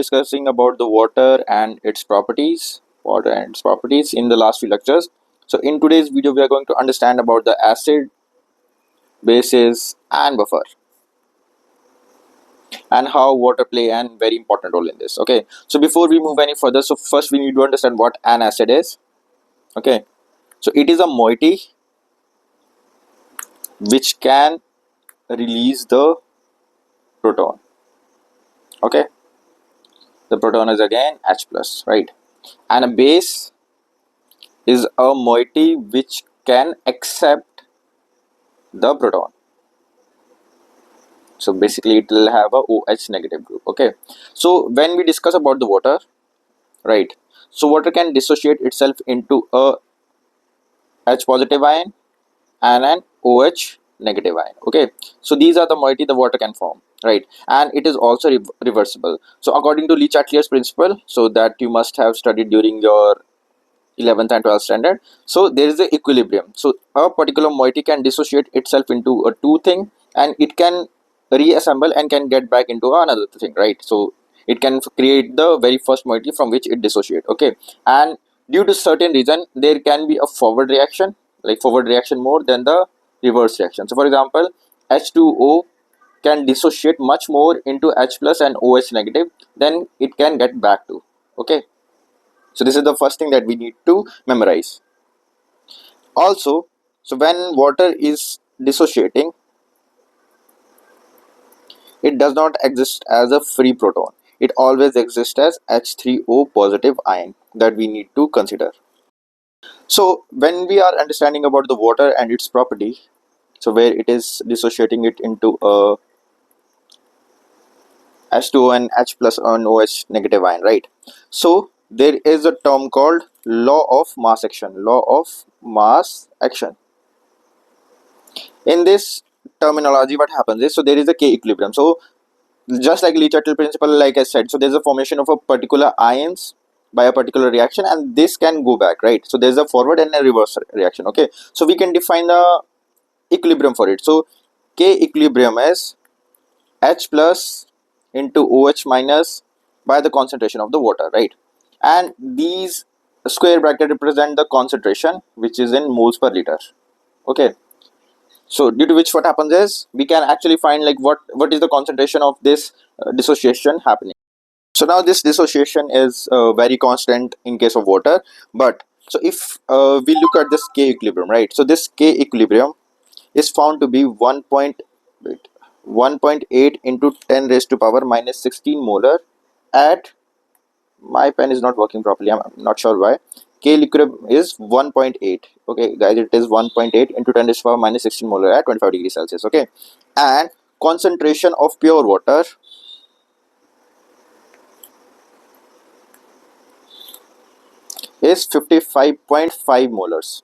discussing about the water and its properties, in the last few lectures. So in today's video, we are going to understand about the acid, bases, and buffer, and how water play a very important role in this. Okay, so before we move any further, so first we need to understand what an acid is. Okay, so it is a moiety which can release the proton. Okay, the proton is again H plus, right? And a base is a moiety which can accept the proton. So basically it will have a OH negative group. Okay, so when we discuss about the water, right, so water can dissociate itself into a H positive ion and an OH negative ion. Okay, so these are the moiety the water can form, right? And it is also reversible. So according to Le-Chatelier's principle, so that you must have studied during your 11th and 12th standard, so there is the equilibrium. So a particular moiety can dissociate itself into a two thing, and it can reassemble and can get back into another thing, right? So it can create the very first moiety from which it dissociate. Okay, and due to certain reason there can be a forward reaction, like forward reaction more than the reverse reaction. So for example, H2O can dissociate much more into H plus and OH negative than it can get back to. Okay, so this is the first thing that we need to memorize. Also, so when water is dissociating, it does not exist as a free proton. It always exists as H3O positive ion that we need to consider. So when we are understanding about the water and its property, so where it is dissociating it into a H2O and H plus and OH negative ion, right? So there is a term called law of mass action. Law of mass action. In this terminology, what happens is, so there is a K equilibrium. So just like Le-Chatelier's principle, like I said, so there's a formation of a particular ions by a particular reaction, and this can go back, right? So there's a forward and a reverse reaction. Okay, so we can define the equilibrium for it. So K equilibrium is H plus into OH minus by the concentration of the water, right? And these square bracket represent the concentration, which is in moles per liter. Okay, so due to which what happens is we can actually find like what is the concentration of this dissociation happening. So now this dissociation is very constant in case of water, but so if we look at this K equilibrium, right? So this K equilibrium is found to be 1.8 into 10 raised to power minus 16 molar at, my pen is not working properly, I'm not sure why. K equilibrium is 1.8. Okay guys, it is 1.8 into 10 raised to power minus 16 molar at 25 degrees Celsius. Okay, and concentration of pure water is 55.5 molars.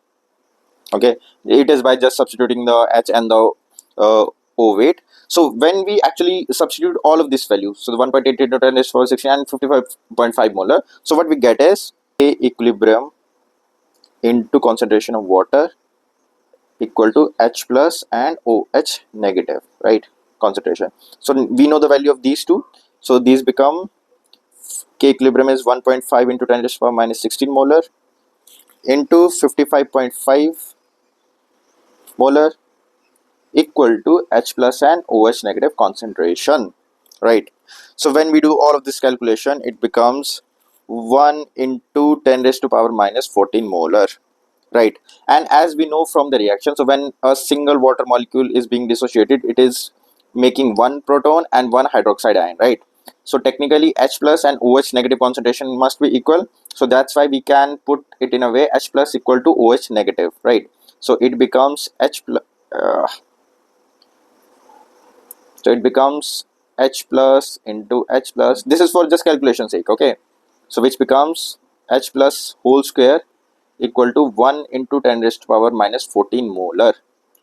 Okay, it is by just substituting the H and the O weight. So when we actually substitute all of this value, so the 1.8 into 10 raised to power 16 and 55.5 molar, so what we get is A equilibrium into concentration of water equal to H plus and OH negative, right? Concentration. So we know the value of these two, so these become K equilibrium is 1.5 into 10 raised to power minus 16 molar into 55.5 molar equal to H plus and OH negative concentration, right? So when we do all of this calculation, it becomes 1 into 10 raised to power minus 14 molar, right? And as we know from the reaction, so when a single water molecule is being dissociated, it is making one proton and one hydroxide ion, right? So technically H plus and OH negative concentration must be equal, so that's why we can put it in a way H plus equal to OH negative, right? So it becomes H plus so it becomes H plus into H plus, this is for just calculation sake. Okay, so which becomes H plus whole square equal to 1 into 10 raised to power minus 14 molar.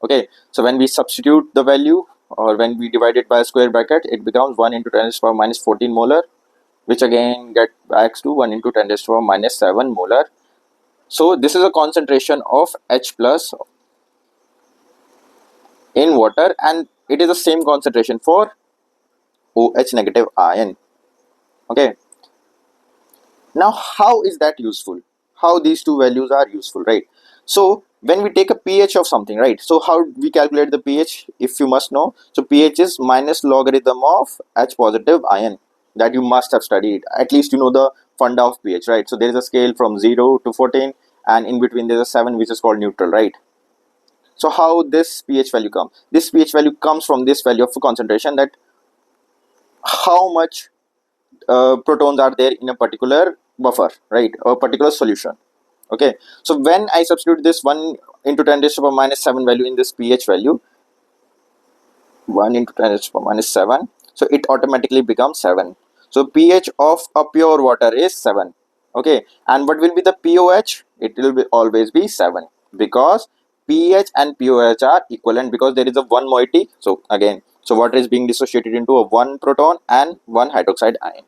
Okay, so when we substitute the value or when we divide it by a square bracket, it becomes 1 into 10 raised to power minus 14 molar, which again get back to 1 into 10 raised to power minus 7 molar. So this is a concentration of H plus in water, and it is the same concentration for OH negative ion. Okay, Now, how is that useful? How these two values are useful, right? So when we take a pH of something, right? So how we calculate the pH, if you must know. So pH is minus logarithm of H positive ion, that you must have studied. At least you know the funda of pH, right? So there is a scale from 0 to 14, and in between there is a 7, which is called neutral, right? So how this pH value comes? This pH value comes from this value of concentration, that how much protons are there in a particular buffer, right? A particular solution. Okay, so when I substitute this 1 into 10 raised to the power minus 7 value in this pH value, 1 into 10 raised to the power minus 7, so it automatically becomes 7. So pH of a pure water is 7. Okay, and what will be the POH? It will be always be 7, because pH and POH are equivalent, because there is a one moiety. So again, so water is being dissociated into a one proton and one hydroxide ion.